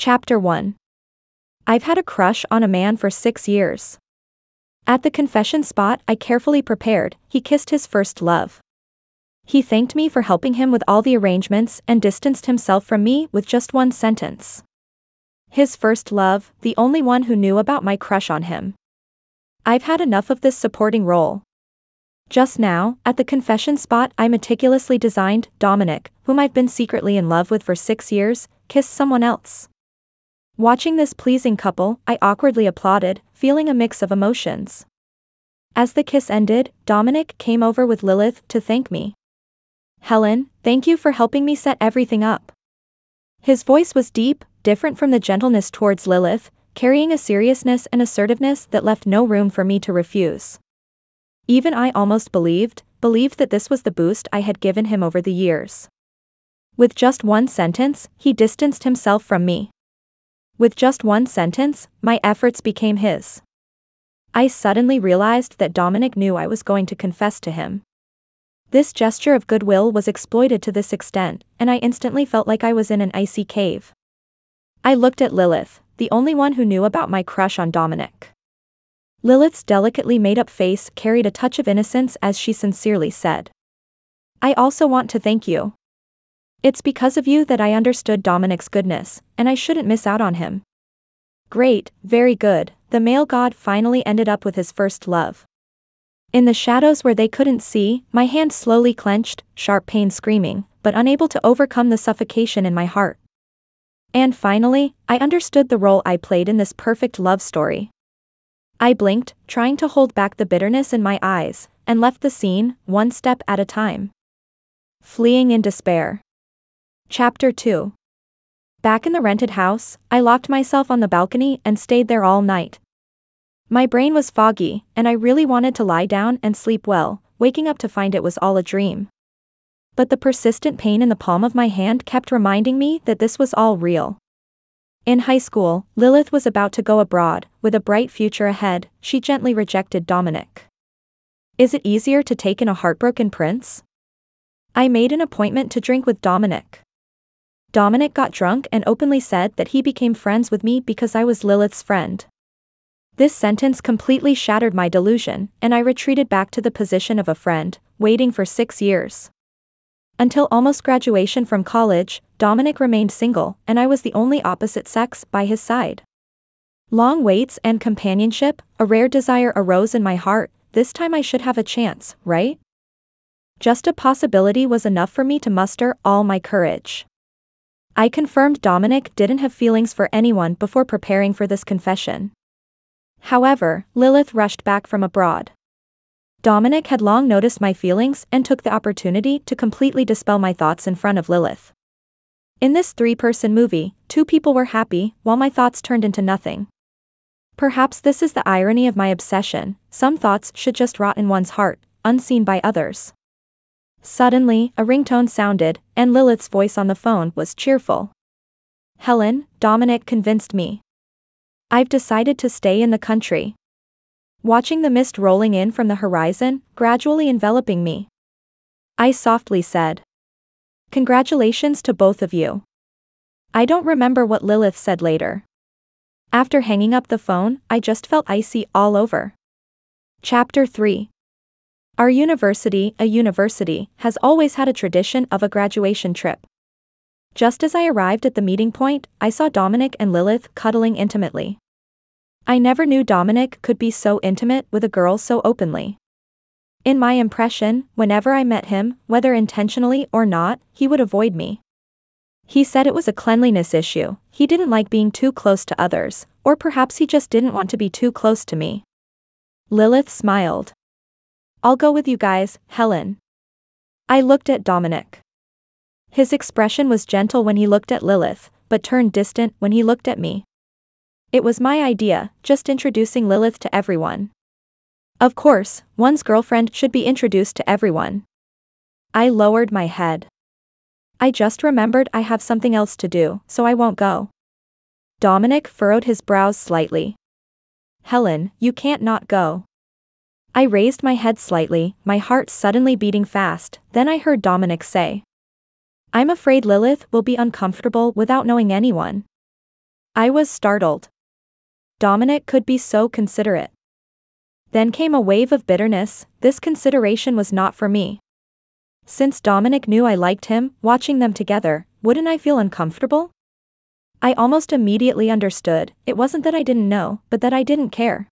Chapter 1. I've had a crush on a man for 6 years. At the confession spot I carefully prepared, he kissed his first love. He thanked me for helping him with all the arrangements and distanced himself from me with just one sentence. His first love, the only one who knew about my crush on him. I've had enough of this supporting role. Just now, at the confession spot I meticulously designed, Dominic, whom I've been secretly in love with for 6 years, kissed someone else. Watching this pleasing couple, I awkwardly applauded, feeling a mix of emotions. As the kiss ended, Dominic came over with Lilith to thank me. "Helen, thank you for helping me set everything up." His voice was deep, different from the gentleness towards Lilith, carrying a seriousness and assertiveness that left no room for me to refuse. Even I almost believed that this was the boost I had given him over the years. With just one sentence, he distanced himself from me. With just one sentence, my efforts became his. I suddenly realized that Dominic knew I was going to confess to him. This gesture of goodwill was exploited to this extent, and I instantly felt like I was in an icy cave. I looked at Lilith, the only one who knew about my crush on Dominic. Lilith's delicately made-up face carried a touch of innocence as she sincerely said, "I also want to thank you. It's because of you that I understood Dominic's goodness, and I shouldn't miss out on him." Great, very good, the male god finally ended up with his first love. In the shadows where they couldn't see, my hand slowly clenched, sharp pain screaming, but unable to overcome the suffocation in my heart. And finally, I understood the role I played in this perfect love story. I blinked, trying to hold back the bitterness in my eyes, and left the scene, one step at a time. Fleeing in despair. Chapter 2. Back in the rented house, I locked myself on the balcony and stayed there all night. My brain was foggy, and I really wanted to lie down and sleep well, waking up to find it was all a dream. But the persistent pain in the palm of my hand kept reminding me that this was all real. In high school, Lilith was about to go abroad, with a bright future ahead. She gently rejected Dominic. Is it easier to take in a heartbroken prince? I made an appointment to drink with Dominic. Dominic got drunk and openly said that he became friends with me because I was Lilith's friend. This sentence completely shattered my delusion, and I retreated back to the position of a friend, waiting for 6 years. Until almost graduation from college, Dominic remained single, and I was the only opposite sex by his side. Long waits and companionship, a rare desire arose in my heart. This time I should have a chance, right? Just a possibility was enough for me to muster all my courage. I confirmed Dominic didn't have feelings for anyone before preparing for this confession. However, Lilith rushed back from abroad. Dominic had long noticed my feelings and took the opportunity to completely dispel my thoughts in front of Lilith. In this 3-person movie, 2 people were happy, while my thoughts turned into nothing. Perhaps this is the irony of my obsession, some thoughts should just rot in one's heart, unseen by others. Suddenly, a ringtone sounded, and Lilith's voice on the phone was cheerful. "Helen, Dominic convinced me. I've decided to stay in the country." Watching the mist rolling in from the horizon, gradually enveloping me, I softly said, "Congratulations to both of you." I don't remember what Lilith said later. After hanging up the phone, I just felt icy all over. Chapter 3. Our university, a university, has always had a tradition of a graduation trip. Just as I arrived at the meeting point, I saw Dominic and Lilith cuddling intimately. I never knew Dominic could be so intimate with a girl so openly. In my impression, whenever I met him, whether intentionally or not, he would avoid me. He said it was a cleanliness issue, he didn't like being too close to others, or perhaps he just didn't want to be too close to me. Lilith smiled. "I'll go with you guys, Helen." I looked at Dominic. His expression was gentle when he looked at Lilith, but turned distant when he looked at me. It was my idea, just introducing Lilith to everyone. Of course, one's girlfriend should be introduced to everyone. I lowered my head. "I just remembered I have something else to do, so I won't go." Dominic furrowed his brows slightly. "Helen, you can't not go." I raised my head slightly, my heart suddenly beating fast, then I heard Dominic say, "I'm afraid Lilith will be uncomfortable without knowing anyone." I was startled. Dominic could be so considerate. Then came a wave of bitterness. This consideration was not for me. Since Dominic knew I liked him, watching them together, wouldn't I feel uncomfortable? I almost immediately understood. It wasn't that I didn't know, but that I didn't care.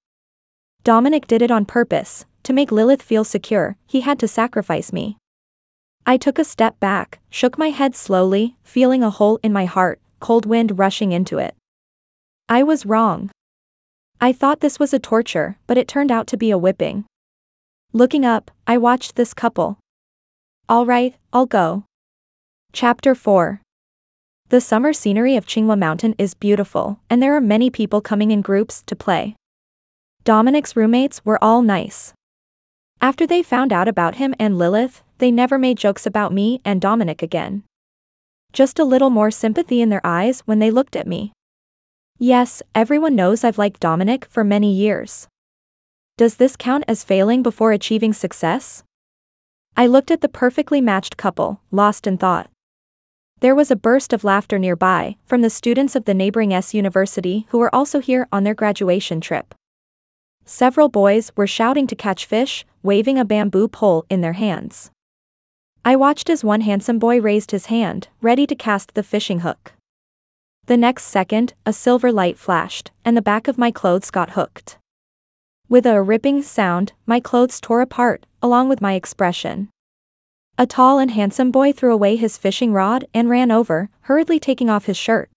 Dominic did it on purpose. To make Lilith feel secure, he had to sacrifice me. I took a step back, shook my head slowly, feeling a hole in my heart, cold wind rushing into it. I was wrong. I thought this was a torture, but it turned out to be a whipping. Looking up, I watched this couple. All right, I'll go. Chapter 4. The summer scenery of Qinghua Mountain is beautiful, and there are many people coming in groups to play. Dominic's roommates were all nice. After they found out about him and Lilith, they never made jokes about me and Dominic again. Just a little more sympathy in their eyes when they looked at me. Yes, everyone knows I've liked Dominic for many years. Does this count as failing before achieving success? I looked at the perfectly matched couple, lost in thought. There was a burst of laughter nearby, from the students of the neighboring university who were also here on their graduation trip. Several boys were shouting to catch fish, waving a bamboo pole in their hands. I watched as one handsome boy raised his hand, ready to cast the fishing hook. The next second, a silver light flashed, and the back of my clothes got hooked. With a ripping sound, my clothes tore apart, along with my expression. A tall and handsome boy threw away his fishing rod and ran over, hurriedly taking off his shirt.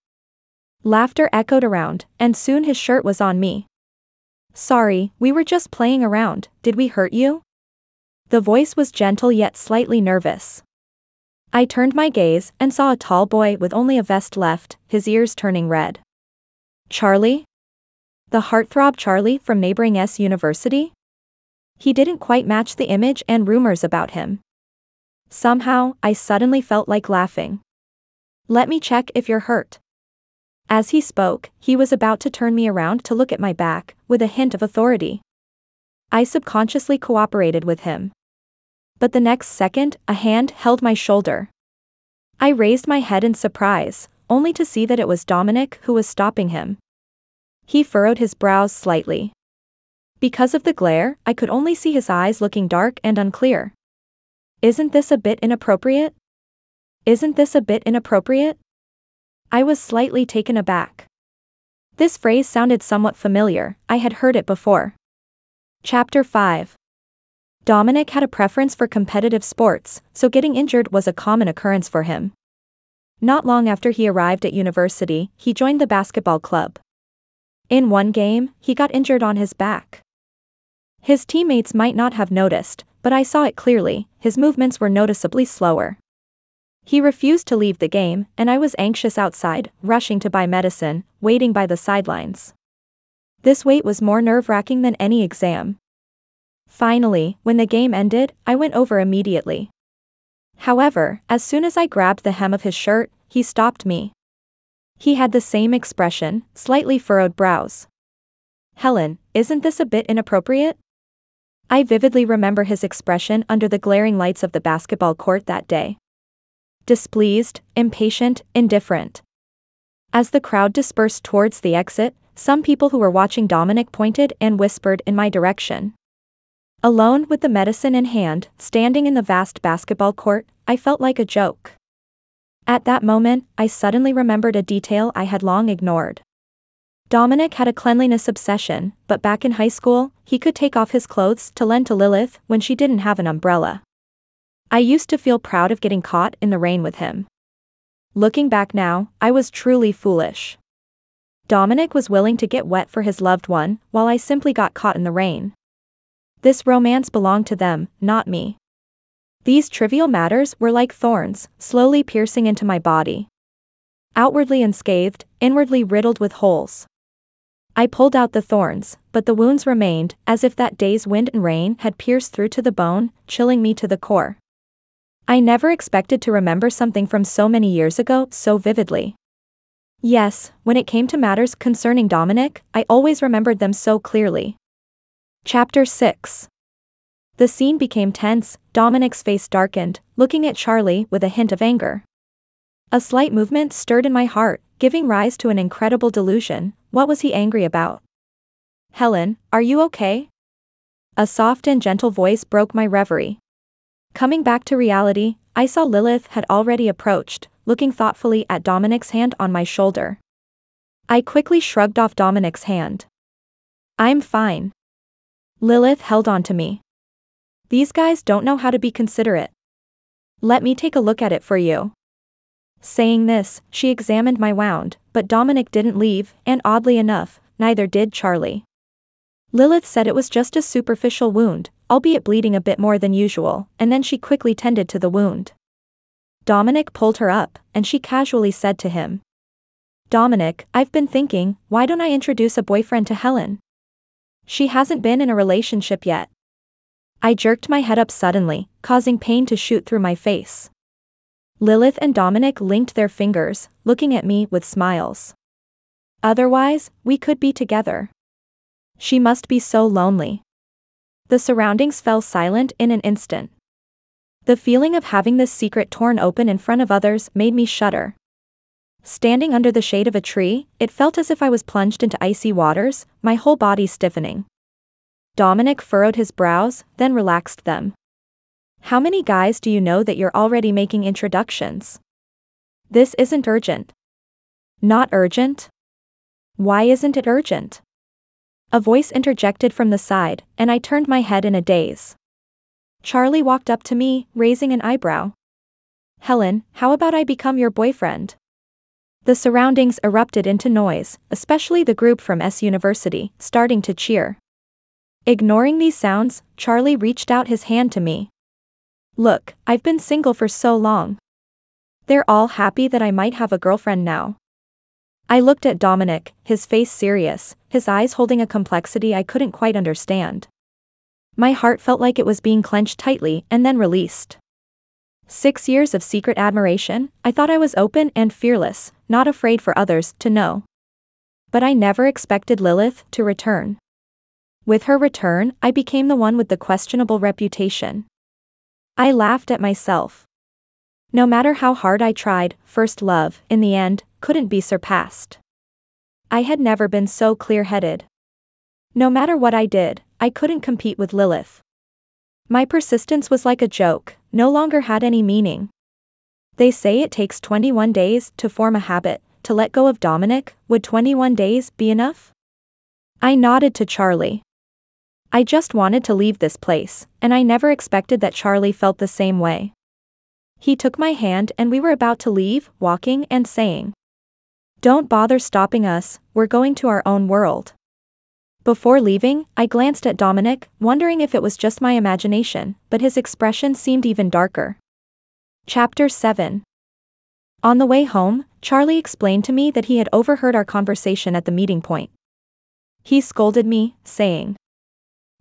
Laughter echoed around, and soon his shirt was on me. Sorry, we were just playing around. Did we hurt you? The voice was gentle yet slightly nervous. I turned my gaze and saw a tall boy with only a vest left, his ears turning red. Charlie? The heartthrob Charlie from neighboring university? He didn't quite match the image and rumors about him. Somehow, I suddenly felt like laughing. Let me check if you're hurt. As he spoke, he was about to turn me around to look at my back, with a hint of authority. I subconsciously cooperated with him. But the next second, a hand held my shoulder. I raised my head in surprise, only to see that it was Dominic who was stopping him. He furrowed his brows slightly. Because of the glare, I could only see his eyes looking dark and unclear. Isn't this a bit inappropriate? Isn't this a bit inappropriate? I was slightly taken aback. This phrase sounded somewhat familiar. I had heard it before. Chapter 5. Dominic had a preference for competitive sports, so getting injured was a common occurrence for him. Not long after he arrived at university, he joined the basketball club. In one game, he got injured on his back. His teammates might not have noticed, but I saw it clearly. His movements were noticeably slower. He refused to leave the game, and I was anxious outside, rushing to buy medicine, waiting by the sidelines. This wait was more nerve-wracking than any exam. Finally, when the game ended, I went over immediately. However, as soon as I grabbed the hem of his shirt, he stopped me. He had the same expression, slightly furrowed brows. Helen, isn't this a bit inappropriate? I vividly remember his expression under the glaring lights of the basketball court that day. Displeased, impatient, indifferent. As the crowd dispersed towards the exit, some people who were watching Dominic pointed and whispered in my direction. Alone with the medicine in hand, standing in the vast basketball court, I felt like a joke. At that moment, I suddenly remembered a detail I had long ignored. Dominic had a cleanliness obsession, but back in high school, he could take off his clothes to lend to Lilith when she didn't have an umbrella. I used to feel proud of getting caught in the rain with him. Looking back now, I was truly foolish. Dominic was willing to get wet for his loved one, while I simply got caught in the rain. This romance belonged to them, not me. These trivial matters were like thorns, slowly piercing into my body. Outwardly unscathed, inwardly riddled with holes. I pulled out the thorns, but the wounds remained, as if that day's wind and rain had pierced through to the bone, chilling me to the core. I never expected to remember something from so many years ago so vividly. Yes, when it came to matters concerning Dominic, I always remembered them so clearly. Chapter 6. The scene became tense. Dominic's face darkened, looking at Charlie with a hint of anger. A slight movement stirred in my heart, giving rise to an incredible delusion. What was he angry about? Helen, are you okay? A soft and gentle voice broke my reverie. Coming back to reality, I saw Lilith had already approached, looking thoughtfully at Dominic's hand on my shoulder. I quickly shrugged off Dominic's hand. I'm fine. Lilith held on to me. These guys don't know how to be considerate. Let me take a look at it for you. Saying this, she examined my wound, but Dominic didn't leave, and oddly enough, neither did Charlie. Lilith said it was just a superficial wound, albeit bleeding a bit more than usual, and then she quickly tended to the wound. Dominic pulled her up, and she casually said to him, Dominic, I've been thinking, why don't I introduce a boyfriend to Helen? She hasn't been in a relationship yet. I jerked my head up suddenly, causing pain to shoot through my face. Lilith and Dominic linked their fingers, looking at me with smiles. Otherwise, we could be together. She must be so lonely. The surroundings fell silent in an instant. The feeling of having this secret torn open in front of others made me shudder. Standing under the shade of a tree, it felt as if I was plunged into icy waters, my whole body stiffening. Dominic furrowed his brows, then relaxed them. How many guys do you know that you're already making introductions? This isn't urgent. Not urgent? Why isn't it urgent? A voice interjected from the side, and I turned my head in a daze. Charlie walked up to me, raising an eyebrow. Helen, how about I become your boyfriend? The surroundings erupted into noise, especially the group from S University, starting to cheer. Ignoring these sounds, Charlie reached out his hand to me. Look, I've been single for so long. They're all happy that I might have a girlfriend now. I looked at Dominic, his face serious, his eyes holding a complexity I couldn't quite understand. My heart felt like it was being clenched tightly and then released. 6 years of secret admiration, I thought I was open and fearless, not afraid for others to know. But I never expected Lilith to return. With her return, I became the one with the questionable reputation. I laughed at myself. No matter how hard I tried, first love, in the end, couldn't be surpassed. I had never been so clear-headed. No matter what I did, I couldn't compete with Lilith. My persistence was like a joke, no longer had any meaning. They say it takes 21 days to form a habit. To let go of Dominic, would 21 days be enough? I nodded to Charlie. I just wanted to leave this place, and I never expected that Charlie felt the same way. He took my hand and we were about to leave, walking and saying, Don't bother stopping us, we're going to our own world. Before leaving, I glanced at Dominic, wondering if it was just my imagination, but his expression seemed even darker. Chapter 7. On the way home, Charlie explained to me that he had overheard our conversation at the meeting point. He scolded me, saying,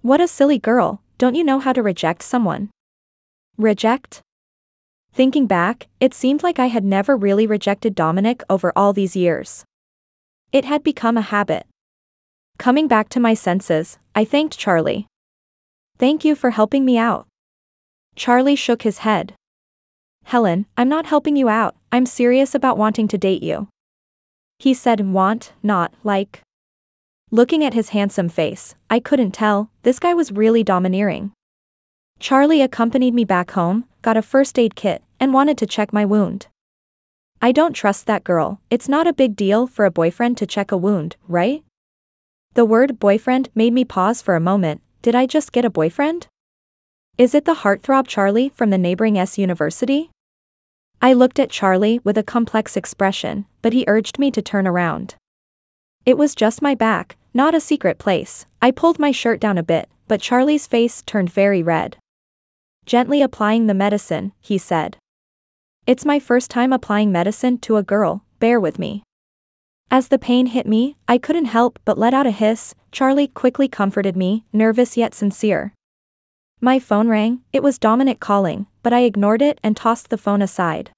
What a silly girl, don't you know how to reject someone? Reject? Thinking back, it seemed like I had never really rejected Dominic over all these years. It had become a habit. Coming back to my senses, I thanked Charlie. Thank you for helping me out. Charlie shook his head. Helen, I'm not helping you out, I'm serious about wanting to date you. He said want, not like. Looking at his handsome face, I couldn't tell, this guy was really domineering. Charlie accompanied me back home, got a first aid kit, and wanted to check my wound. I don't trust that girl, it's not a big deal for a boyfriend to check a wound, right? The word boyfriend made me pause for a moment. Did I just get a boyfriend? Is it the heartthrob Charlie from the neighboring S University? I looked at Charlie with a complex expression, but he urged me to turn around. It was just my back, not a secret place. I pulled my shirt down a bit, but Charlie's face turned very red. Gently applying the medicine, he said. It's my first time applying medicine to a girl, bear with me. As the pain hit me, I couldn't help but let out a hiss. Charlie quickly comforted me, nervous yet sincere. My phone rang, it was Dominic calling, but I ignored it and tossed the phone aside.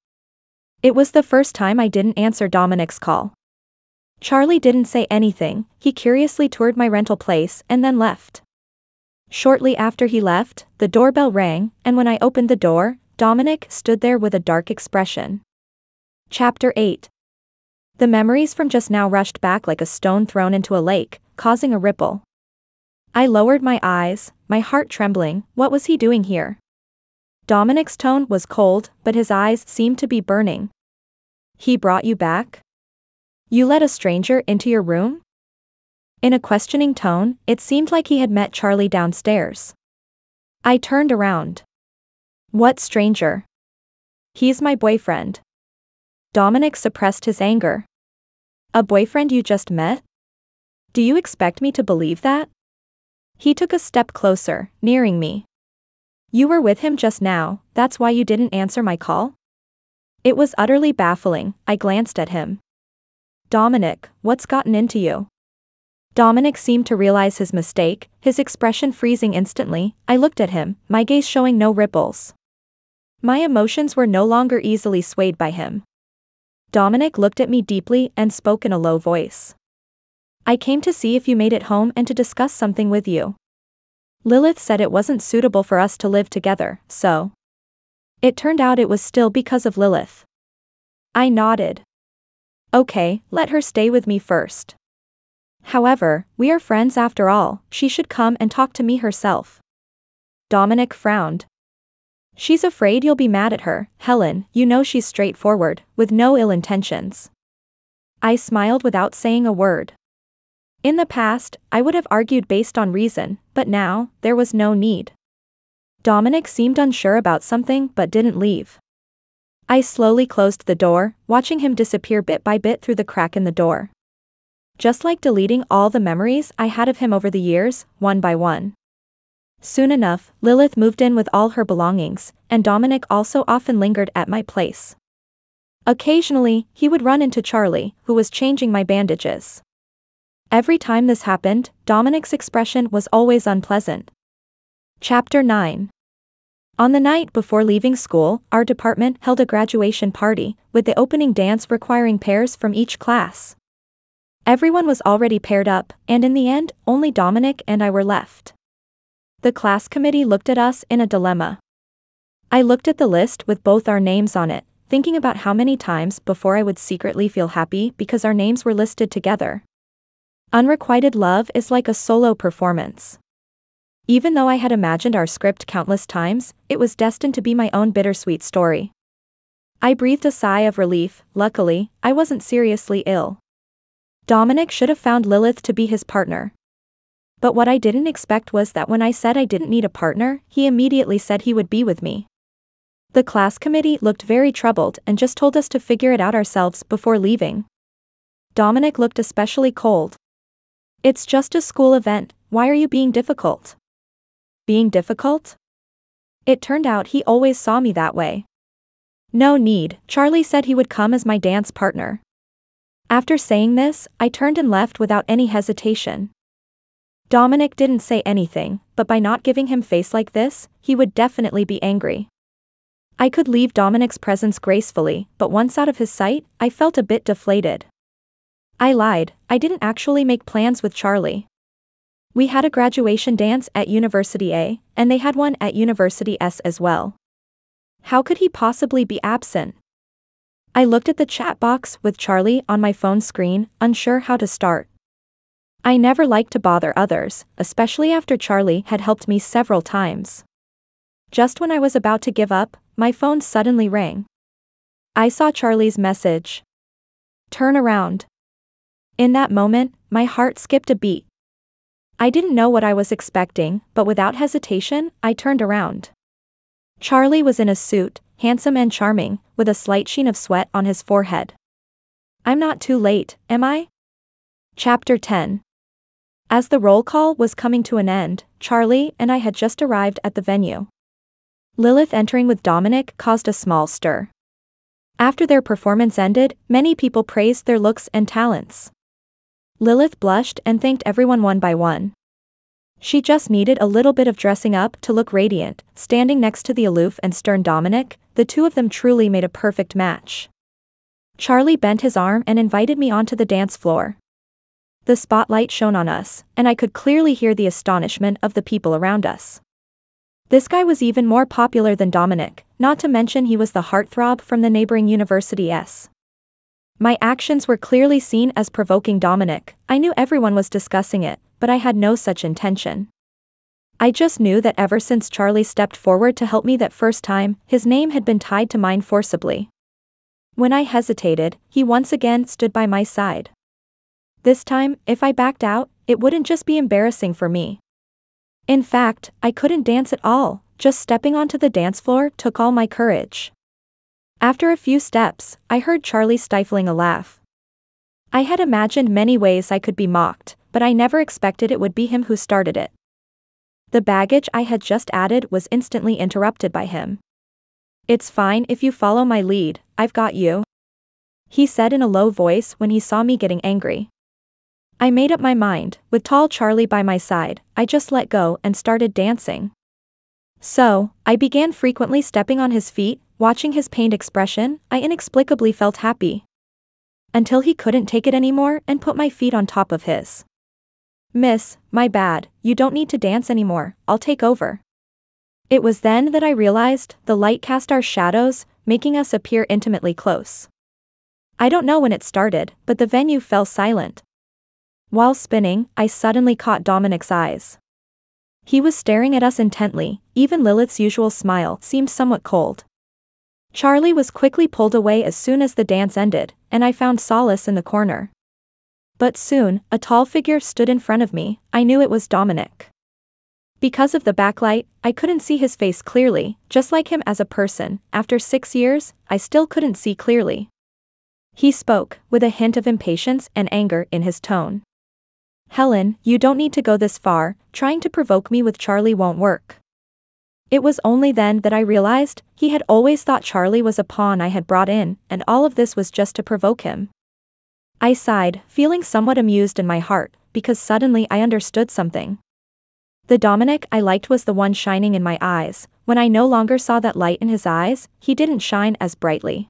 It was the first time I didn't answer Dominic's call. Charlie didn't say anything, he curiously toured my rental place and then left. Shortly after he left, the doorbell rang, and when I opened the door, Dominic stood there with a dark expression. Chapter 8. The memories from just now rushed back like a stone thrown into a lake, causing a ripple. I lowered my eyes, my heart trembling. What was he doing here? Dominic's tone was cold, but his eyes seemed to be burning. He brought you back? You let a stranger into your room? In a questioning tone, it seemed like he had met Charlie downstairs. I turned around. What stranger? He's my boyfriend. Dominic suppressed his anger. A boyfriend you just met? Do you expect me to believe that? He took a step closer, nearing me. You were with him just now, that's why you didn't answer my call? It was utterly baffling. I glanced at him. Dominic, what's gotten into you? Dominic seemed to realize his mistake, his expression freezing instantly. I looked at him, my gaze showing no ripples. My emotions were no longer easily swayed by him. Dominic looked at me deeply and spoke in a low voice. I came to see if you made it home and to discuss something with you. Lilith said it wasn't suitable for us to live together, so. It turned out it was still because of Lilith. I nodded. Okay, let her stay with me first. However, we are friends after all, she should come and talk to me herself. Dominic frowned. She's afraid you'll be mad at her, Helen, you know she's straightforward, with no ill intentions. I smiled without saying a word. In the past, I would have argued based on reason, but now, there was no need. Dominic seemed unsure about something but didn't leave. I slowly closed the door, watching him disappear bit by bit through the crack in the door. Just like deleting all the memories I had of him over the years, one by one. Soon enough, Lilith moved in with all her belongings, and Dominic also often lingered at my place. Occasionally, he would run into Charlie, who was changing my bandages. Every time this happened, Dominic's expression was always unpleasant. Chapter 9. On the night before leaving school, our department held a graduation party, with the opening dance requiring pairs from each class. Everyone was already paired up, and in the end, only Dominic and I were left. The class committee looked at us in a dilemma. I looked at the list with both our names on it, thinking about how many times before I would secretly feel happy because our names were listed together. Unrequited love is like a solo performance. Even though I had imagined our script countless times, it was destined to be my own bittersweet story. I breathed a sigh of relief. Luckily, I wasn't seriously ill. Dominic should have found Lilith to be his partner. But what I didn't expect was that when I said I didn't need a partner, he immediately said he would be with me. The class committee looked very troubled and just told us to figure it out ourselves before leaving. Dominic looked especially cold. It's just a school event, why are you being difficult? Being difficult? It turned out he always saw me that way. No need, Charlie said he would come as my dance partner. After saying this, I turned and left without any hesitation. Dominic didn't say anything, but by not giving him face like this, he would definitely be angry. I could leave Dominic's presence gracefully, but once out of his sight, I felt a bit deflated. I lied, I didn't actually make plans with Charlie. We had a graduation dance at University A, and they had one at University S as well. How could he possibly be absent? I looked at the chat box with Charlie on my phone screen, unsure how to start. I never liked to bother others, especially after Charlie had helped me several times. Just when I was about to give up, my phone suddenly rang. I saw Charlie's message. Turn around. In that moment, my heart skipped a beat. I didn't know what I was expecting, but without hesitation, I turned around. Charlie was in a suit, handsome and charming, with a slight sheen of sweat on his forehead. I'm not too late, am I? Chapter 10. As the roll call was coming to an end, Charlie and I had just arrived at the venue. Lilith entering with Dominic caused a small stir. After their performance ended, many people praised their looks and talents. Lilith blushed and thanked everyone one by one. She just needed a little bit of dressing up to look radiant. Standing next to the aloof and stern Dominic, the two of them truly made a perfect match. Charlie bent his arm and invited me onto the dance floor. The spotlight shone on us, and I could clearly hear the astonishment of the people around us. This guy was even more popular than Dominic, not to mention he was the heartthrob from the neighboring University S. My actions were clearly seen as provoking Dominic. I knew everyone was discussing it, but I had no such intention. I just knew that ever since Charlie stepped forward to help me that first time, his name had been tied to mine forcibly. When I hesitated, he once again stood by my side. This time, if I backed out, it wouldn't just be embarrassing for me. In fact, I couldn't dance at all. Just stepping onto the dance floor took all my courage. After a few steps, I heard Charlie stifling a laugh. I had imagined many ways I could be mocked, but I never expected it would be him who started it. The baggage I had just added was instantly interrupted by him. "It's fine if you follow my lead, I've got you," he said in a low voice when he saw me getting angry. I made up my mind. With tall Charlie by my side, I just let go and started dancing. So, I began frequently stepping on his feet. Watching his pained expression, I inexplicably felt happy. Until he couldn't take it anymore and put my feet on top of his. "Miss, my bad, you don't need to dance anymore, I'll take over." It was then that I realized the light cast our shadows, making us appear intimately close. I don't know when it started, but the venue fell silent. While spinning, I suddenly caught Dominic's eyes. He was staring at us intently. Even Lilith's usual smile seemed somewhat cold. Charlie was quickly pulled away as soon as the dance ended, and I found solace in the corner. But soon, a tall figure stood in front of me. I knew it was Dominic. Because of the backlight, I couldn't see his face clearly. Just like him as a person, after 6 years, I still couldn't see clearly. He spoke, with a hint of impatience and anger in his tone. "Helen, you don't need to go this far. Trying to provoke me with Charlie won't work." It was only then that I realized he had always thought Charlie was a pawn I had brought in, and all of this was just to provoke him. I sighed, feeling somewhat amused in my heart, because suddenly I understood something. The Dominic I liked was the one shining in my eyes. When I no longer saw that light in his eyes, he didn't shine as brightly.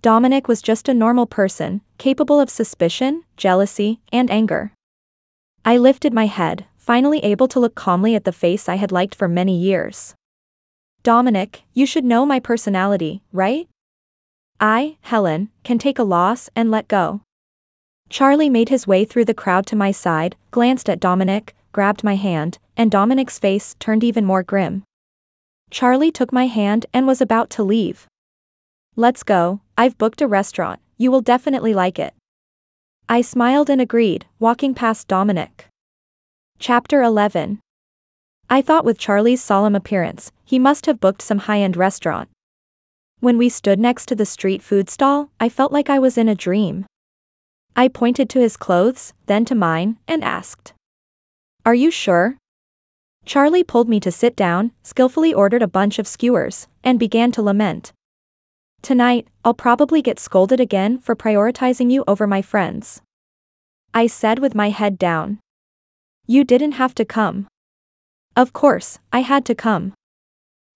Dominic was just a normal person, capable of suspicion, jealousy, and anger. I lifted my head, finally able to look calmly at the face I had liked for many years. "Dominic, you should know my personality, right? I, Helen, can take a loss and let go." Charlie made his way through the crowd to my side, glanced at Dominic, grabbed my hand, and Dominic's face turned even more grim. Charlie took my hand and was about to leave. "Let's go, I've booked a restaurant, you will definitely like it." I smiled and agreed, walking past Dominic. Chapter 11. I thought with Charlie's solemn appearance, he must have booked some high-end restaurant. When we stood next to the street food stall, I felt like I was in a dream. I pointed to his clothes, then to mine, and asked, "Are you sure?" Charlie pulled me to sit down, skillfully ordered a bunch of skewers, and began to lament. "Tonight, I'll probably get scolded again for prioritizing you over my friends," I said with my head down. "You didn't have to come." Of course, I had to come.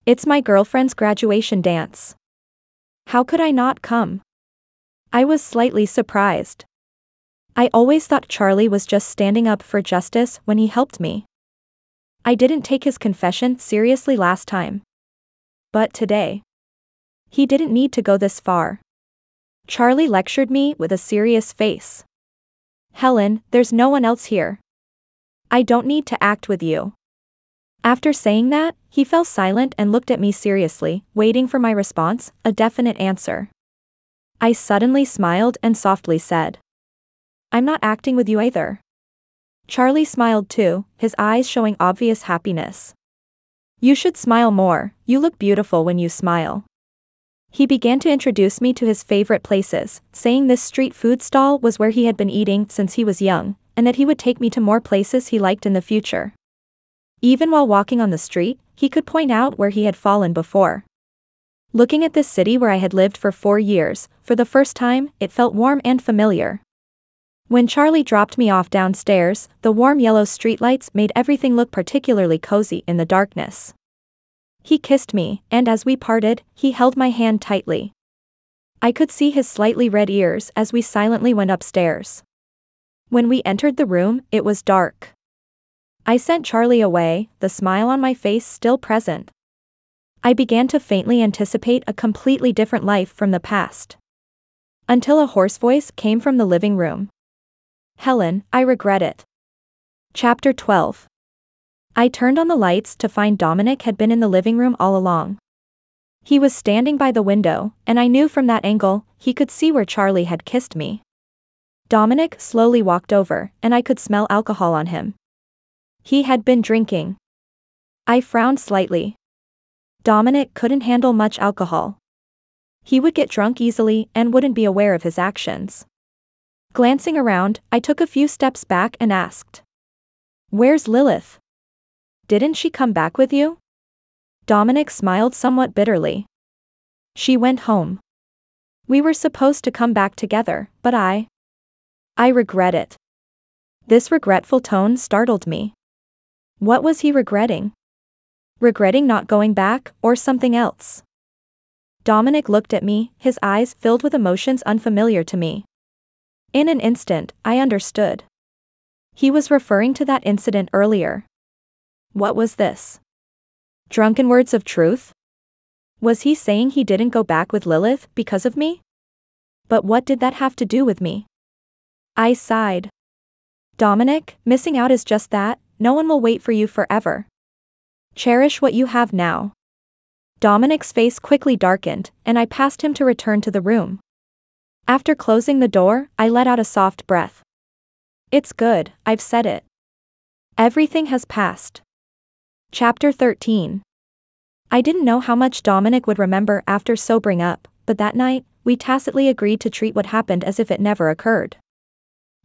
It's my girlfriend's graduation dance. How could I not come? I was slightly surprised. I always thought Charlie was just standing up for justice when he helped me. I didn't take his confession seriously last time. But today, he didn't need to go this far. Charlie lectured me with a serious face. "Helen, there's no one else here. I don't need to act with you." After saying that, he fell silent and looked at me seriously, waiting for my response, a definite answer. I suddenly smiled and softly said, "I'm not acting with you either." Charlie smiled too, his eyes showing obvious happiness. "You should smile more, you look beautiful when you smile." He began to introduce me to his favorite places, saying this street food stall was where he had been eating since he was young, and that he would take me to more places he liked in the future. Even while walking on the street, he could point out where he had fallen before. Looking at this city where I had lived for 4 years, for the first time, it felt warm and familiar. When Charlie dropped me off downstairs, the warm yellow streetlights made everything look particularly cozy in the darkness. He kissed me, and as we parted, he held my hand tightly. I could see his slightly red ears as we silently went upstairs. When we entered the room, it was dark. I sent Charlie away, the smile on my face still present. I began to faintly anticipate a completely different life from the past. Until a hoarse voice came from the living room. Helen, I regret it. Chapter 12. I turned on the lights to find Dominic had been in the living room all along. He was standing by the window, and I knew from that angle, he could see where Charlie had kissed me. Dominic slowly walked over, and I could smell alcohol on him. He had been drinking. I frowned slightly. Dominic couldn't handle much alcohol. He would get drunk easily and wouldn't be aware of his actions. Glancing around, I took a few steps back and asked. Where's Lilith? Didn't she come back with you? Dominic smiled somewhat bitterly. She went home. We were supposed to come back together, but I regret it. This regretful tone startled me. What was he regretting? Regretting not going back, or something else? Dominic looked at me, his eyes filled with emotions unfamiliar to me. In an instant, I understood. He was referring to that incident earlier. What was this? Drunken words of truth? Was he saying he didn't go back with Lilith because of me? But what did that have to do with me? I sighed. Dominic, missing out is just that, no one will wait for you forever. Cherish what you have now. Dominic's face quickly darkened, and I passed him to return to the room. After closing the door, I let out a soft breath. It's good, I've said it. Everything has passed. Chapter 13. I didn't know how much Dominic would remember after sobering up, but that night, we tacitly agreed to treat what happened as if it never occurred.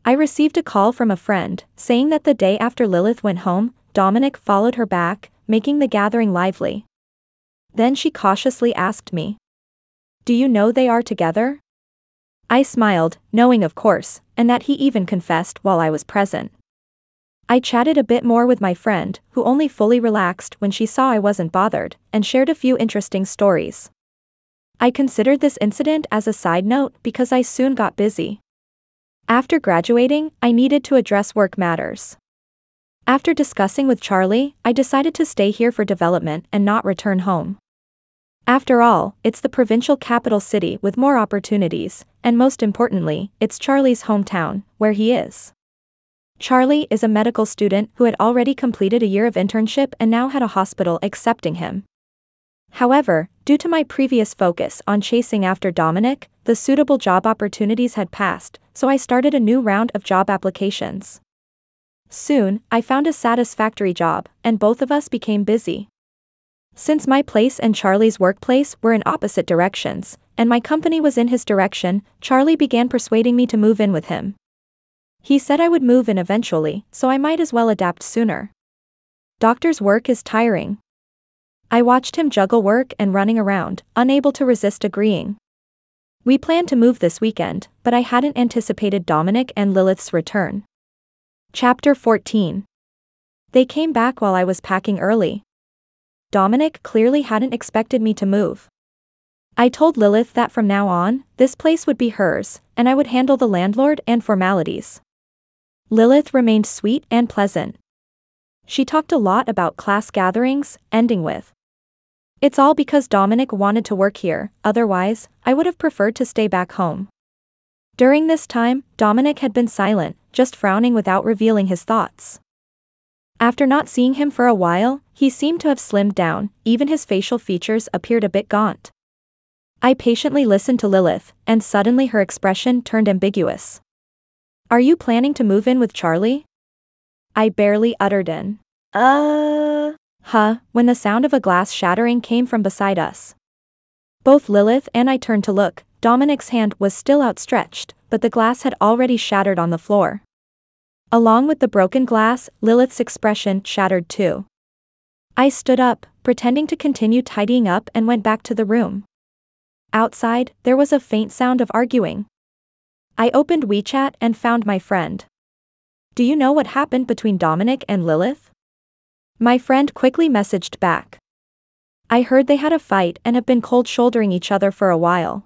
I received a call from a friend, saying that the day after Lilith went home, Dominic followed her back, making the gathering lively. Then she cautiously asked me. Do you know they are together? I smiled, knowing of course, and that he even confessed while I was present. I chatted a bit more with my friend, who only fully relaxed when she saw I wasn't bothered, and shared a few interesting stories. I considered this incident as a side note because I soon got busy. After graduating, I needed to address work matters. After discussing with Charlie, I decided to stay here for development and not return home. After all, it's the provincial capital city with more opportunities, and most importantly, it's Charlie's hometown, where he is. Charlie is a medical student who had already completed a year of internship and now had a hospital accepting him. However, due to my previous focus on chasing after Dominic, the suitable job opportunities had passed, so I started a new round of job applications. Soon, I found a satisfactory job, and both of us became busy. Since my place and Charlie's workplace were in opposite directions, and my company was in his direction, Charlie began persuading me to move in with him. He said I would move in eventually, so I might as well adapt sooner. Doctor's work is tiring. I watched him juggle work and running around, unable to resist agreeing. We planned to move this weekend, but I hadn't anticipated Dominic and Lilith's return. Chapter 14. They came back while I was packing early. Dominic clearly hadn't expected me to move. I told Lilith that from now on, this place would be hers, and I would handle the landlord and formalities. Lilith remained sweet and pleasant. She talked a lot about class gatherings, ending with, "It's all because Dominic wanted to work here, otherwise, I would have preferred to stay back home." During this time, Dominic had been silent, just frowning without revealing his thoughts. After not seeing him for a while, he seemed to have slimmed down, even his facial features appeared a bit gaunt. I patiently listened to Lilith, and suddenly her expression turned ambiguous. "Are you planning to move in with Charlie?" I barely uttered an, when the sound of a glass shattering came from beside us. Both Lilith and I turned to look. Dominic's hand was still outstretched, but the glass had already shattered on the floor. Along with the broken glass, Lilith's expression shattered too. I stood up, pretending to continue tidying up, and went back to the room. Outside, there was a faint sound of arguing. I opened WeChat and found my friend. "Do you know what happened between Dominic and Lilith?" My friend quickly messaged back. "I heard they had a fight and have been cold-shouldering each other for a while.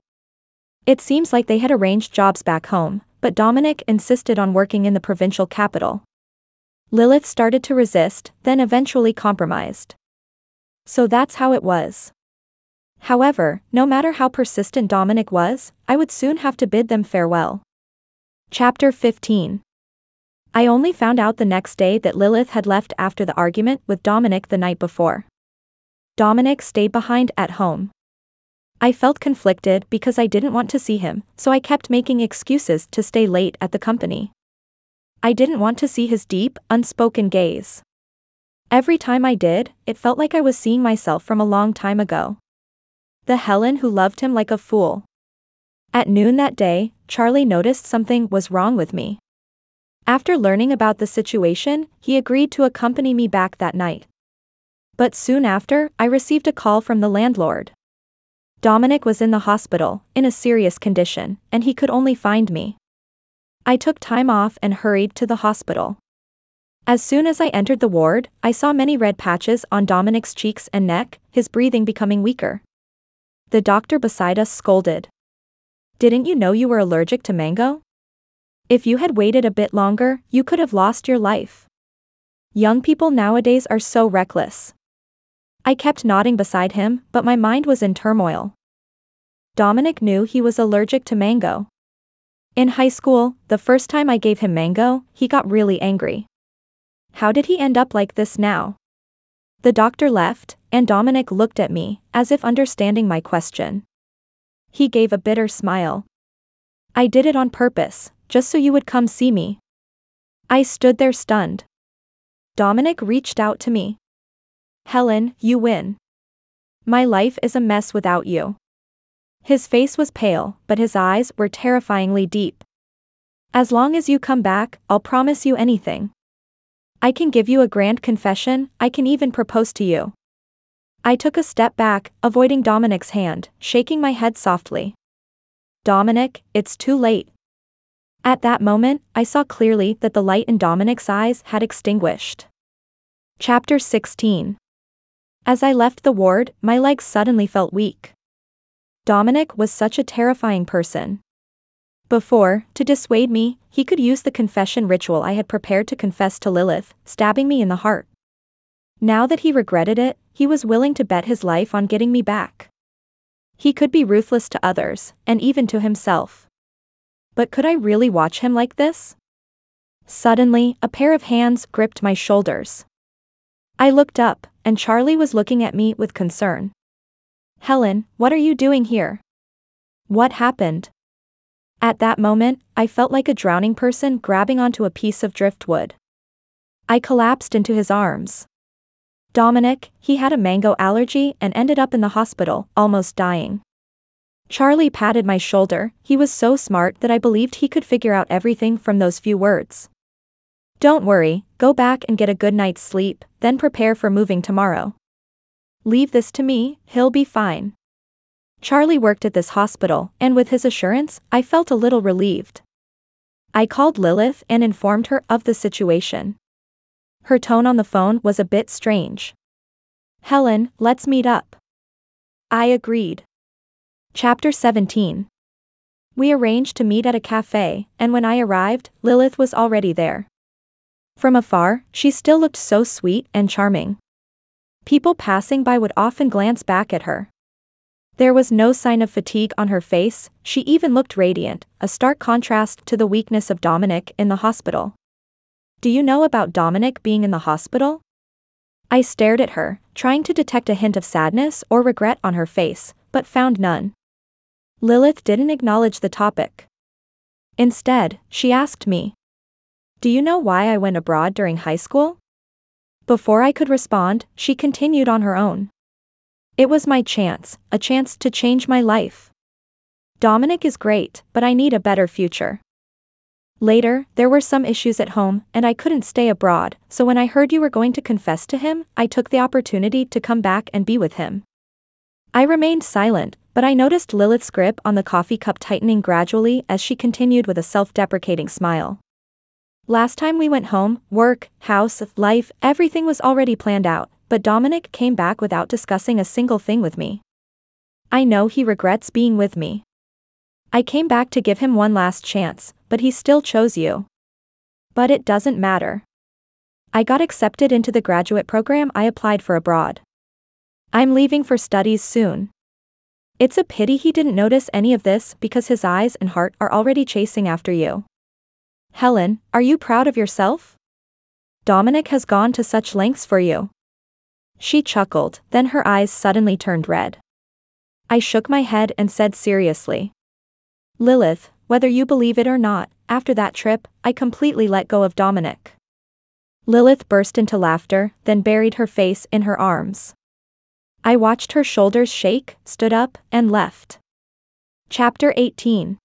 It seems like they had arranged jobs back home, but Dominic insisted on working in the provincial capital. Lilith started to resist, then eventually compromised. So that's how it was." However, no matter how persistent Dominic was, I would soon have to bid them farewell. Chapter 15. I only found out the next day that Lilith had left after the argument with Dominic the night before. Dominic stayed behind at home. I felt conflicted because I didn't want to see him, so I kept making excuses to stay late at the company. I didn't want to see his deep, unspoken gaze. Every time I did, it felt like I was seeing myself from a long time ago. The Helen who loved him like a fool. At noon that day, Charlie noticed something was wrong with me. After learning about the situation, he agreed to accompany me back that night. But soon after, I received a call from the landlord. Dominic was in the hospital, in a serious condition, and he could only find me. I took time off and hurried to the hospital. As soon as I entered the ward, I saw many red patches on Dominic's cheeks and neck, his breathing becoming weaker. The doctor beside us scolded. "Didn't you know you were allergic to mango? If you had waited a bit longer, you could have lost your life. Young people nowadays are so reckless." I kept nodding beside him, but my mind was in turmoil. Dominic knew he was allergic to mango. In high school, the first time I gave him mango, he got really angry. How did he end up like this now? The doctor left, and Dominic looked at me, as if understanding my question. He gave a bitter smile. "I did it on purpose, just so you would come see me." I stood there stunned. Dominic reached out to me. "Helen, you win. My life is a mess without you." His face was pale, but his eyes were terrifyingly deep. "As long as you come back, I'll promise you anything. I can give you a grand confession, I can even propose to you." I took a step back, avoiding Dominic's hand, shaking my head softly. "Dominic, it's too late." At that moment, I saw clearly that the light in Dominic's eyes had extinguished. Chapter 16. As I left the ward, my legs suddenly felt weak. Dominic was such a terrifying person. Before, to dissuade me, he could use the confession ritual I had prepared to confess to Lilith, stabbing me in the heart. Now that he regretted it, he was willing to bet his life on getting me back. He could be ruthless to others, and even to himself. But could I really watch him like this? Suddenly, a pair of hands gripped my shoulders. I looked up, and Charlie was looking at me with concern. "Helen, what are you doing here? What happened?" At that moment, I felt like a drowning person grabbing onto a piece of driftwood. I collapsed into his arms. Dominic, he had a mango allergy and ended up in the hospital, almost dying. Charlie patted my shoulder, he was so smart that I believed he could figure out everything from those few words. "Don't worry, go back and get a good night's sleep, then prepare for moving tomorrow. Leave this to me, he'll be fine." Charlie worked at this hospital, and with his assurance, I felt a little relieved. I called Lilith and informed her of the situation. Her tone on the phone was a bit strange. "Helen, let's meet up." I agreed. Chapter 17. We arranged to meet at a cafe, and when I arrived, Lilith was already there. From afar, she still looked so sweet and charming. People passing by would often glance back at her. There was no sign of fatigue on her face, she even looked radiant, a stark contrast to the weakness of Dominic in the hospital. "Do you know about Dominic being in the hospital?" I stared at her, trying to detect a hint of sadness or regret on her face, but found none. Lilith didn't acknowledge the topic. Instead, she asked me, "Do you know why I went abroad during high school?" Before I could respond, she continued on her own. "It was my chance, a chance to change my life. Dominic is great, but I need a better future. Later, there were some issues at home, and I couldn't stay abroad, so when I heard you were going to confess to him, I took the opportunity to come back and be with him." I remained silent, but I noticed Lilith's grip on the coffee cup tightening gradually as she continued with a self-deprecating smile. "Last time we went home, work, house, life, everything was already planned out. But Dominic came back without discussing a single thing with me. I know he regrets being with me. I came back to give him one last chance, but he still chose you. But it doesn't matter. I got accepted into the graduate program I applied for abroad. I'm leaving for studies soon. It's a pity he didn't notice any of this because his eyes and heart are already chasing after you. Helen, are you proud of yourself? Dominic has gone to such lengths for you. She chuckled, then her eyes suddenly turned red. I shook my head and said seriously. Lilith, whether you believe it or not, after that trip, I completely let go of Dominic. Lilith burst into laughter, then buried her face in her arms. I watched her shoulders shake, stood up, and left. Chapter 18.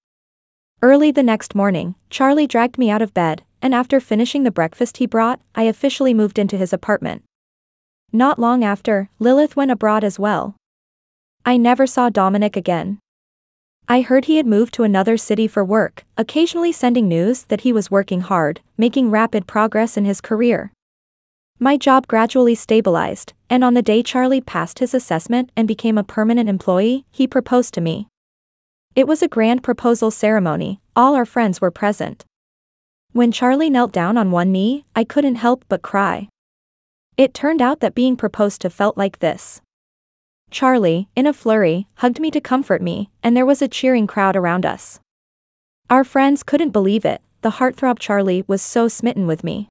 Early the next morning, Charlie dragged me out of bed, and after finishing the breakfast he brought, I officially moved into his apartment. Not long after, Lilith went abroad as well. I never saw Dominic again. I heard he had moved to another city for work, occasionally sending news that he was working hard, making rapid progress in his career. My job gradually stabilized, and on the day Charlie passed his assessment and became a permanent employee, he proposed to me. It was a grand proposal ceremony, all our friends were present. When Charlie knelt down on one knee, I couldn't help but cry. It turned out that being proposed to felt like this. Charlie, in a flurry, hugged me to comfort me, and there was a cheering crowd around us. Our friends couldn't believe it, the heartthrob Charlie was so smitten with me.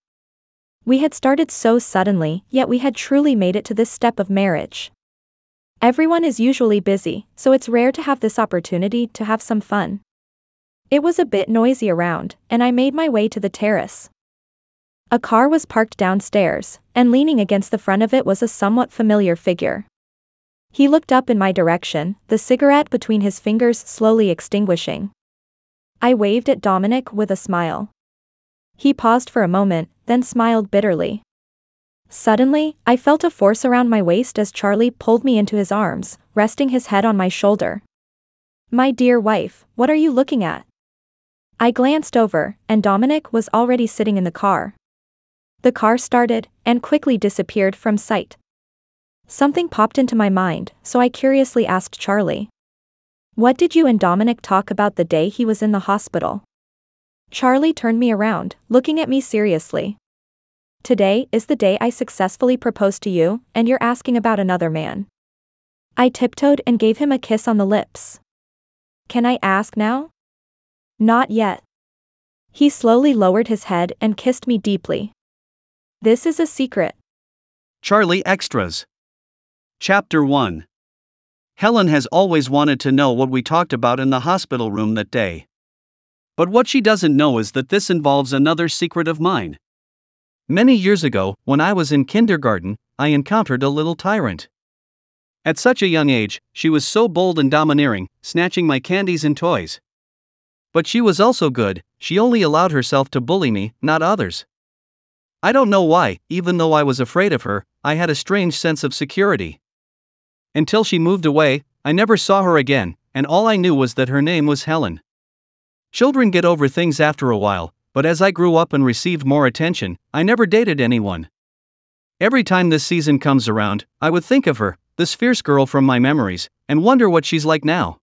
We had started so suddenly, yet we had truly made it to this step of marriage. Everyone is usually busy, so it's rare to have this opportunity to have some fun. It was a bit noisy around, and I made my way to the terrace. A car was parked downstairs, and leaning against the front of it was a somewhat familiar figure. He looked up in my direction, the cigarette between his fingers slowly extinguishing. I waved at Dominic with a smile. He paused for a moment, then smiled bitterly. Suddenly, I felt a force around my waist as Charlie pulled me into his arms, resting his head on my shoulder. My dear wife, what are you looking at? I glanced over, and Dominic was already sitting in the car. The car started, and quickly disappeared from sight. Something popped into my mind, so I curiously asked Charlie. What did you and Dominic talk about the day he was in the hospital? Charlie turned me around, looking at me seriously. Today is the day I successfully proposed to you, and you're asking about another man. I tiptoed and gave him a kiss on the lips. Can I ask now? Not yet. He slowly lowered his head and kissed me deeply. This is a secret. Charlie Extras. Chapter 1. Helen has always wanted to know what we talked about in the hospital room that day. But what she doesn't know is that this involves another secret of mine. Many years ago, when I was in kindergarten, I encountered a little tyrant. At such a young age, she was so bold and domineering, snatching my candies and toys. But she was also good, she only allowed herself to bully me, not others. I don't know why, even though I was afraid of her, I had a strange sense of security. Until she moved away, I never saw her again, and all I knew was that her name was Helen. Children get over things after a while, but as I grew up and received more attention, I never dated anyone. Every time this season comes around, I would think of her, this fierce girl from my memories, and wonder what she's like now.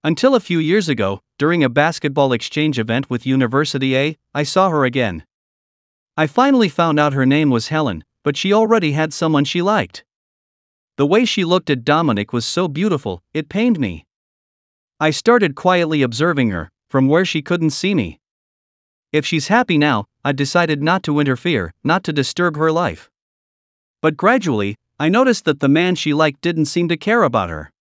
Until a few years ago, during a basketball exchange event with University A, I saw her again. I finally found out her name was Helen, but she already had someone she liked. The way she looked at Dominic was so beautiful, it pained me. I started quietly observing her, from where she couldn't see me. If she's happy now, I decided not to interfere, not to disturb her life. But gradually, I noticed that the man she liked didn't seem to care about her.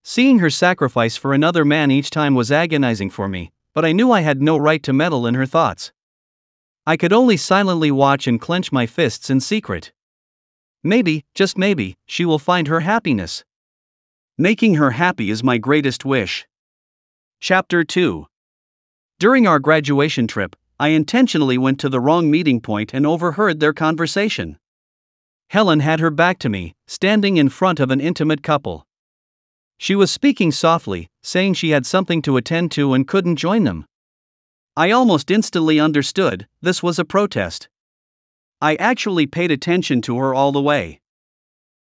Seeing her sacrifice for another man each time was agonizing for me, but I knew I had no right to meddle in her thoughts. I could only silently watch and clench my fists in secret. Maybe, just maybe, she will find her happiness. Making her happy is my greatest wish. Chapter 2. During our graduation trip, I intentionally went to the wrong meeting point and overheard their conversation. Helen had her back to me, standing in front of an intimate couple. She was speaking softly, saying she had something to attend to and couldn't join them. I almost instantly understood, this was a protest. I actually paid attention to her all the way.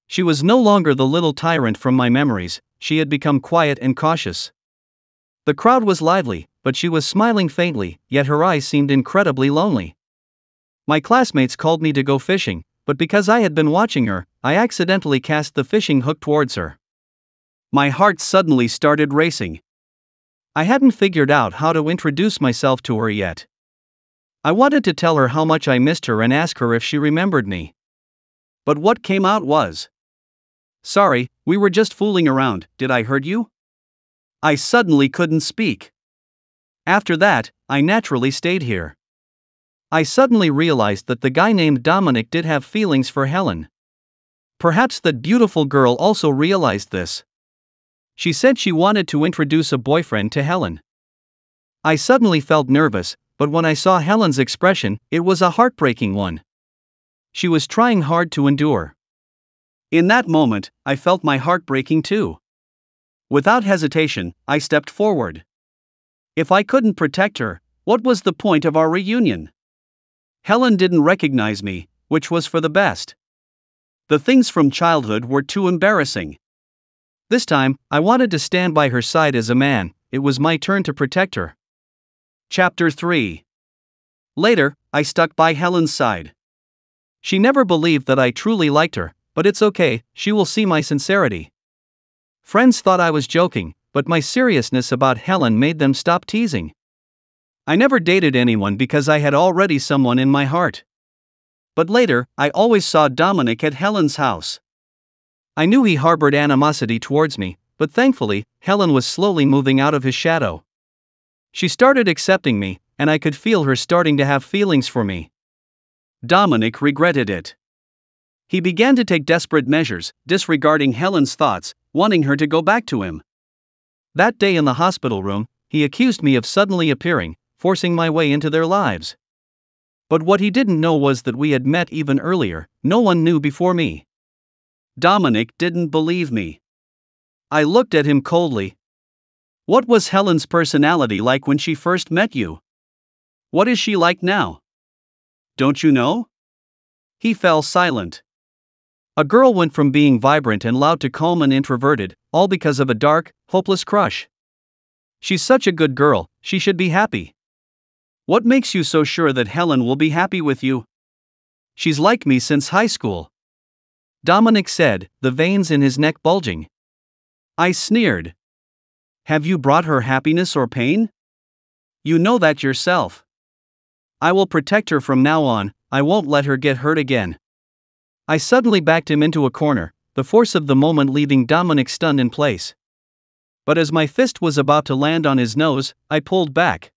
She was no longer the little tyrant from my memories, she had become quiet and cautious. The crowd was lively, but she was smiling faintly, yet her eyes seemed incredibly lonely. My classmates called me to go fishing, but because I had been watching her, I accidentally cast the fishing hook towards her. My heart suddenly started racing. I hadn't figured out how to introduce myself to her yet. I wanted to tell her how much I missed her and ask her if she remembered me. But what came out was, "Sorry, we were just fooling around, did I hurt you?" I suddenly couldn't speak. After that, I naturally stayed here. I suddenly realized that the guy named Dominic did have feelings for Helen. Perhaps that beautiful girl also realized this. She said she wanted to introduce a boyfriend to Helen. I suddenly felt nervous, but when I saw Helen's expression, it was a heartbreaking one. She was trying hard to endure. In that moment, I felt my heart breaking too. Without hesitation, I stepped forward. If I couldn't protect her, what was the point of our reunion? Helen didn't recognize me, which was for the best. The things from childhood were too embarrassing. This time, I wanted to stand by her side as a man. It was my turn to protect her. Chapter 3. Later, I stuck by Helen's side. She never believed that I truly liked her, but it's okay, she will see my sincerity. Friends thought I was joking, but my seriousness about Helen made them stop teasing. I never dated anyone because I had already someone in my heart. But later, I always saw Dominic at Helen's house. I knew he harbored animosity towards me, but thankfully, Helen was slowly moving out of his shadow. She started accepting me, and I could feel her starting to have feelings for me. Dominic regretted it. He began to take desperate measures, disregarding Helen's thoughts, wanting her to go back to him. That day in the hospital room, he accused me of suddenly appearing, forcing my way into their lives. But what he didn't know was that we had met even earlier. No one knew before me. Dominic didn't believe me. I looked at him coldly. What was Helen's personality like when she first met you? What is she like now? Don't you know? He fell silent. A girl went from being vibrant and loud to calm and introverted, all because of a dark, hopeless crush. She's such a good girl, she should be happy. What makes you so sure that Helen will be happy with you? She's like me since high school. Dominic said, the veins in his neck bulging. I sneered. Have you brought her happiness or pain? You know that yourself. I will protect her from now on, I won't let her get hurt again. I suddenly backed him into a corner, the force of the moment leaving Dominic stunned in place. But as my fist was about to land on his nose, I pulled back.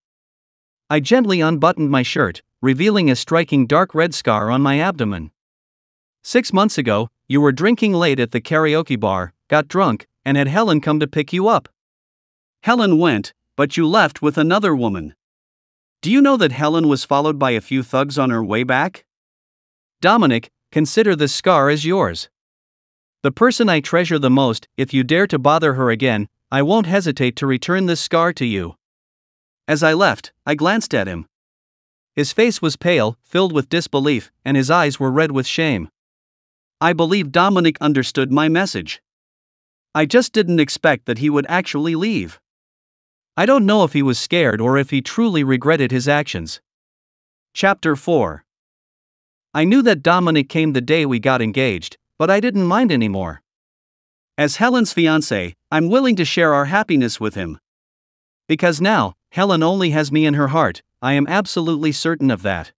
I gently unbuttoned my shirt, revealing a striking dark red scar on my abdomen. 6 months ago, you were drinking late at the karaoke bar, got drunk, and had Helen come to pick you up. Helen went, but you left with another woman. Do you know that Helen was followed by a few thugs on her way back? Dominic, consider this scar as yours. The person I treasure the most, if you dare to bother her again, I won't hesitate to return this scar to you. As I left, I glanced at him. His face was pale, filled with disbelief, and his eyes were red with shame. I believe Dominic understood my message. I just didn't expect that he would actually leave. I don't know if he was scared or if he truly regretted his actions. Chapter 4. I knew that Dominic came the day we got engaged, but I didn't mind anymore. As Helen's fiancé, I'm willing to share our happiness with him. Because now, Helen only has me in her heart, I am absolutely certain of that.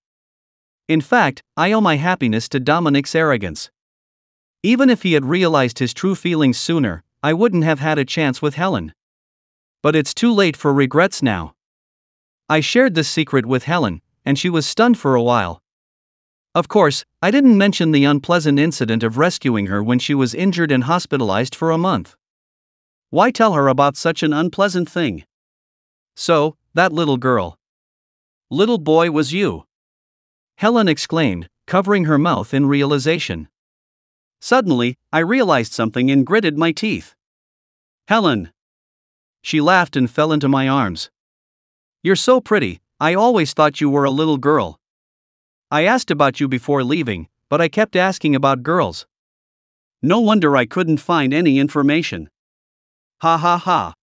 In fact, I owe my happiness to Dominic's arrogance. Even if he had realized his true feelings sooner, I wouldn't have had a chance with Helen. But it's too late for regrets now. I shared this secret with Helen, and she was stunned for a while. Of course, I didn't mention the unpleasant incident of rescuing her when she was injured and hospitalized for a month. Why tell her about such an unpleasant thing? So, that little girl. Little boy was you. Helen exclaimed, covering her mouth in realization. Suddenly, I realized something and gritted my teeth. Helen. She laughed and fell into my arms. You're so pretty, I always thought you were a little girl. I asked about you before leaving, but I kept asking about girls. No wonder I couldn't find any information. Ha ha ha.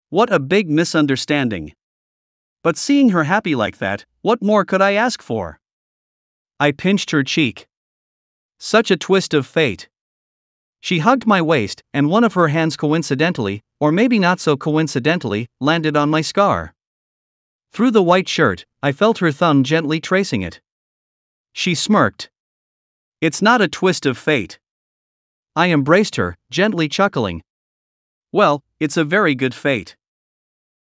What a big misunderstanding. But seeing her happy like that, what more could I ask for? I pinched her cheek. Such a twist of fate. She hugged my waist, and one of her hands coincidentally, or maybe not so coincidentally, landed on my scar. Through the white shirt, I felt her thumb gently tracing it. She smirked. It's not a twist of fate. I embraced her, gently chuckling. Well, it's a very good fate.